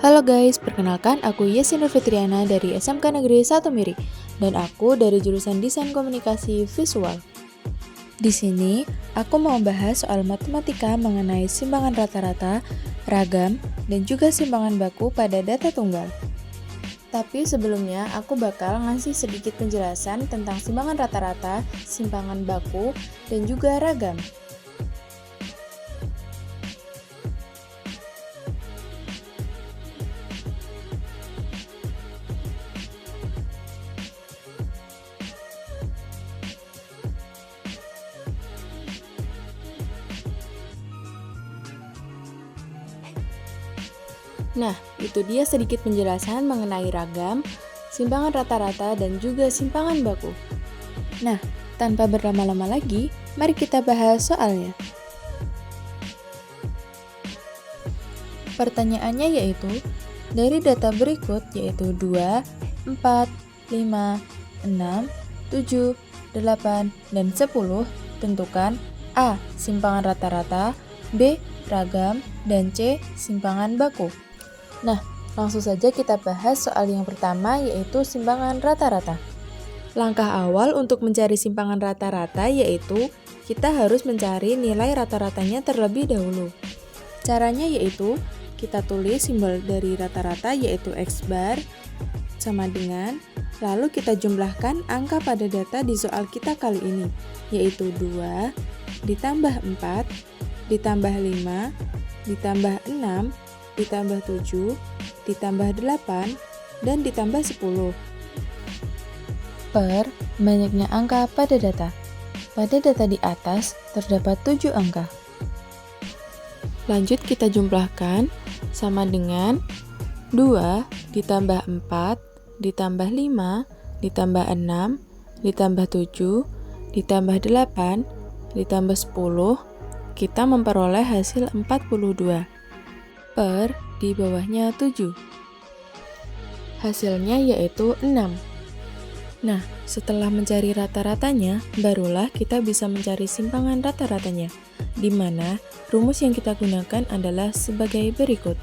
Halo guys, perkenalkan aku Yesin Fitriana dari SMK Negeri 1 Miri dan aku dari jurusan Desain Komunikasi Visual. Di sini, aku mau bahas soal matematika mengenai simpangan rata-rata, ragam, dan juga simpangan baku pada data tunggal. Tapi sebelumnya, aku bakal ngasih sedikit penjelasan tentang simpangan rata-rata, simpangan baku, dan juga ragam. Nah, itu dia sedikit penjelasan mengenai ragam, simpangan rata-rata, dan juga simpangan baku. Nah, tanpa berlama-lama lagi, mari kita bahas soalnya. Pertanyaannya yaitu, dari data berikut yaitu 2, 4, 5, 6, 7, 8, dan 10, tentukan A. Simpangan rata-rata, B. Ragam, dan C. Simpangan baku. Nah, langsung saja kita bahas soal yang pertama yaitu simpangan rata-rata. Langkah awal untuk mencari simpangan rata-rata yaitu kita harus mencari nilai rata-ratanya terlebih dahulu. Caranya yaitu kita tulis simbol dari rata-rata yaitu X bar sama dengan, lalu kita jumlahkan angka pada data di soal kita kali ini, yaitu 2 ditambah 4 ditambah 5 ditambah 6 ditambah 7, ditambah 8, dan ditambah 10. Per banyaknya angka pada data. Pada data di atas terdapat 7 angka. Lanjut kita jumlahkan sama dengan 2 ditambah 4, ditambah 5, ditambah 6, ditambah 7, ditambah 8, ditambah 10, kita memperoleh hasil 42. Per di bawahnya 7. Hasilnya yaitu 6. Nah, setelah mencari rata-ratanya, barulah kita bisa mencari simpangan rata-ratanya, di mana rumus yang kita gunakan adalah sebagai berikut.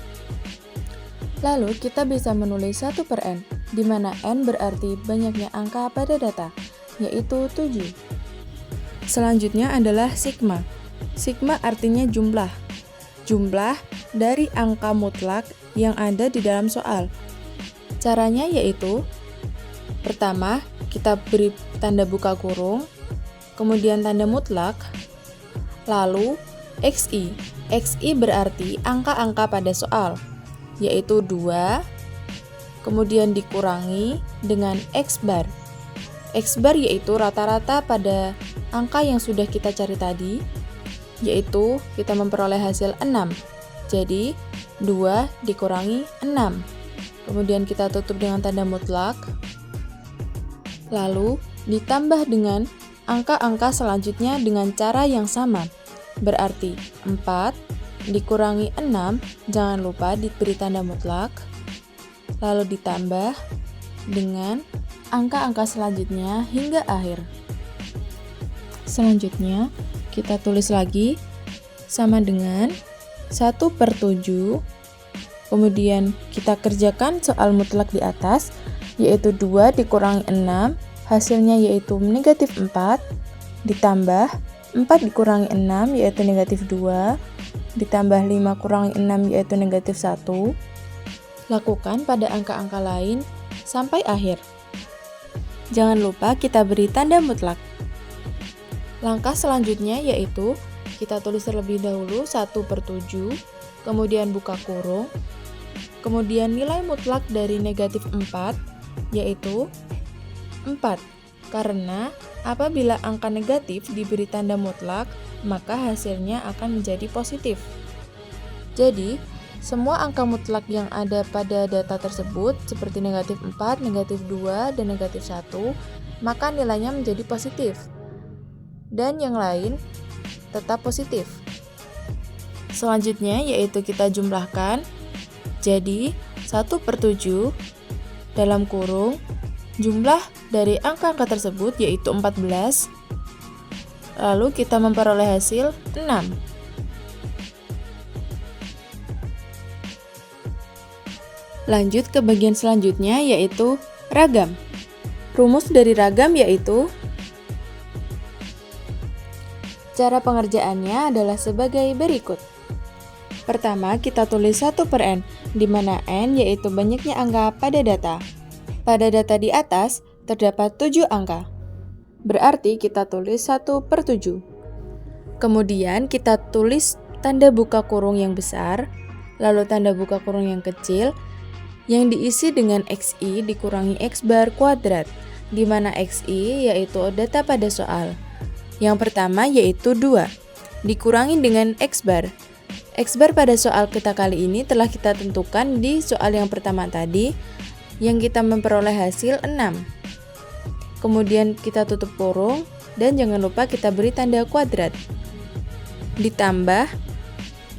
Lalu kita bisa menulis 1 per n, di mana n berarti banyaknya angka pada data, yaitu 7. Selanjutnya adalah sigma. Sigma artinya jumlah. Jumlah dari angka mutlak yang ada di dalam soal. Caranya yaitu, pertama kita beri tanda buka kurung, kemudian tanda mutlak, lalu XI. XI berarti angka-angka pada soal, yaitu 2, kemudian dikurangi dengan X bar. X bar yaitu rata-rata pada angka yang sudah kita cari tadi, yaitu kita memperoleh hasil 6. Jadi, 2 dikurangi 6. Kemudian kita tutup dengan tanda mutlak. Lalu, ditambah dengan angka-angka selanjutnya dengan cara yang sama. Berarti, 4 dikurangi 6, jangan lupa diberi tanda mutlak. Lalu ditambah dengan angka-angka selanjutnya hingga akhir. Selanjutnya, kita tulis lagi sama dengan 1 per 7, kemudian kita kerjakan soal mutlak di atas, yaitu 2 dikurangi 6, hasilnya yaitu negatif 4, ditambah 4 dikurangi 6, yaitu negatif 2, ditambah 5 kurangi 6, yaitu negatif 1. Lakukan pada angka-angka lain sampai akhir. Jangan lupa kita beri tanda mutlak. Langkah selanjutnya yaitu kita tulis terlebih dahulu 1 per 7, kemudian buka kurung, kemudian nilai mutlak dari negatif 4 yaitu 4. Karena apabila angka negatif diberi tanda mutlak, maka hasilnya akan menjadi positif. Jadi, semua angka mutlak yang ada pada data tersebut seperti negatif 4, negatif 2, dan negatif 1, maka nilainya menjadi positif. Dan yang lain tetap positif. Selanjutnya yaitu kita jumlahkan. Jadi 1 per 7 dalam kurung jumlah dari angka-angka tersebut yaitu 14. Lalu kita memperoleh hasil 6. Lanjut ke bagian selanjutnya, yaitu ragam. Rumus dari ragam yaitu cara pengerjaannya adalah sebagai berikut. Pertama, kita tulis 1/n, di mana n yaitu banyaknya angka pada data. Pada data di atas, terdapat 7 angka. Berarti kita tulis 1/7. Kemudian kita tulis tanda buka kurung yang besar, lalu tanda buka kurung yang kecil, yang diisi dengan XI dikurangi X bar kuadrat, di mana XI yaitu data pada soal. Yang pertama yaitu 2, dikurangi dengan X bar. X bar pada soal kita kali ini telah kita tentukan di soal yang pertama tadi, yang kita memperoleh hasil 6. Kemudian kita tutup kurung, dan jangan lupa kita beri tanda kuadrat. Ditambah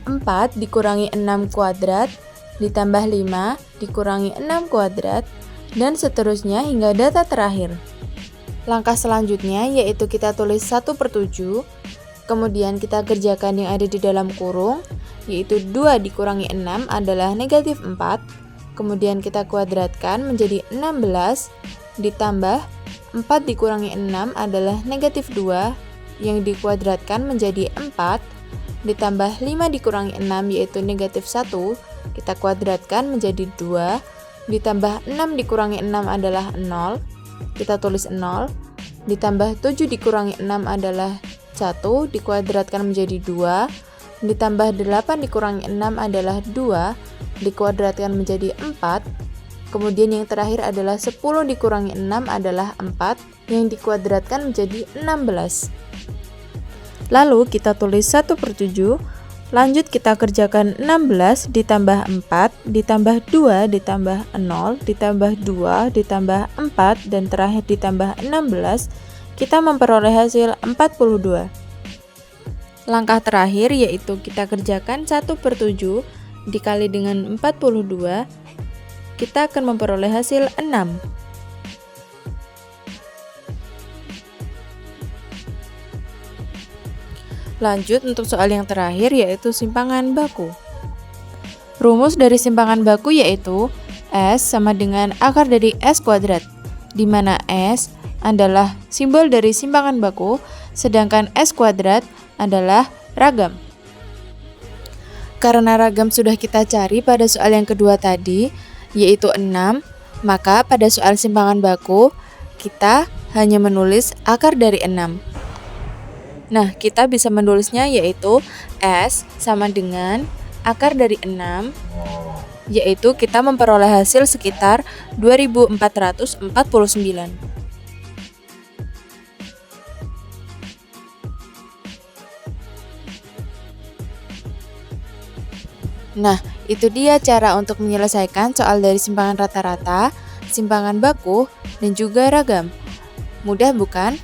4 dikurangi 6 kuadrat, ditambah 5 dikurangi 6 kuadrat, dan seterusnya hingga data terakhir. Langkah selanjutnya yaitu kita tulis 1/7, kemudian kita kerjakan yang ada di dalam kurung, yaitu 2 dikurangi 6 adalah negatif 4, kemudian kita kuadratkan menjadi 16, ditambah 4 dikurangi 6 adalah negatif 2, yang dikuadratkan menjadi 4, ditambah 5 dikurangi 6 yaitu negatif 1, kita kuadratkan menjadi 2, ditambah 6 dikurangi 6 adalah 0, kita tulis 0, ditambah 7 dikurangi 6 adalah 1, dikuadratkan menjadi 2, ditambah 8 dikurangi 6 adalah 2, dikuadratkan menjadi 4, kemudian yang terakhir adalah 10 dikurangi 6 adalah 4, yang dikuadratkan menjadi 16. Lalu kita tulis 1/7, lanjut kita kerjakan 16 ditambah 4, ditambah 2, ditambah 0, ditambah 2, ditambah 4, dan terakhir ditambah 16, kita memperoleh hasil 42. Langkah terakhir yaitu kita kerjakan 1/7 dikali dengan 42, kita akan memperoleh hasil 6. Lanjut untuk soal yang terakhir yaitu simpangan baku. Rumus dari simpangan baku yaitu S sama dengan akar dari S kuadrat, di mana S adalah simbol dari simpangan baku, sedangkan S kuadrat adalah ragam. Karena ragam sudah kita cari pada soal yang kedua tadi, yaitu 6, maka pada soal simpangan baku, kita hanya menulis akar dari 6. Nah, kita bisa menulisnya yaitu S sama dengan akar dari 6, yaitu kita memperoleh hasil sekitar 2449. Nah, itu dia cara untuk menyelesaikan soal dari simpangan rata-rata, simpangan baku, dan juga ragam. Mudah bukan?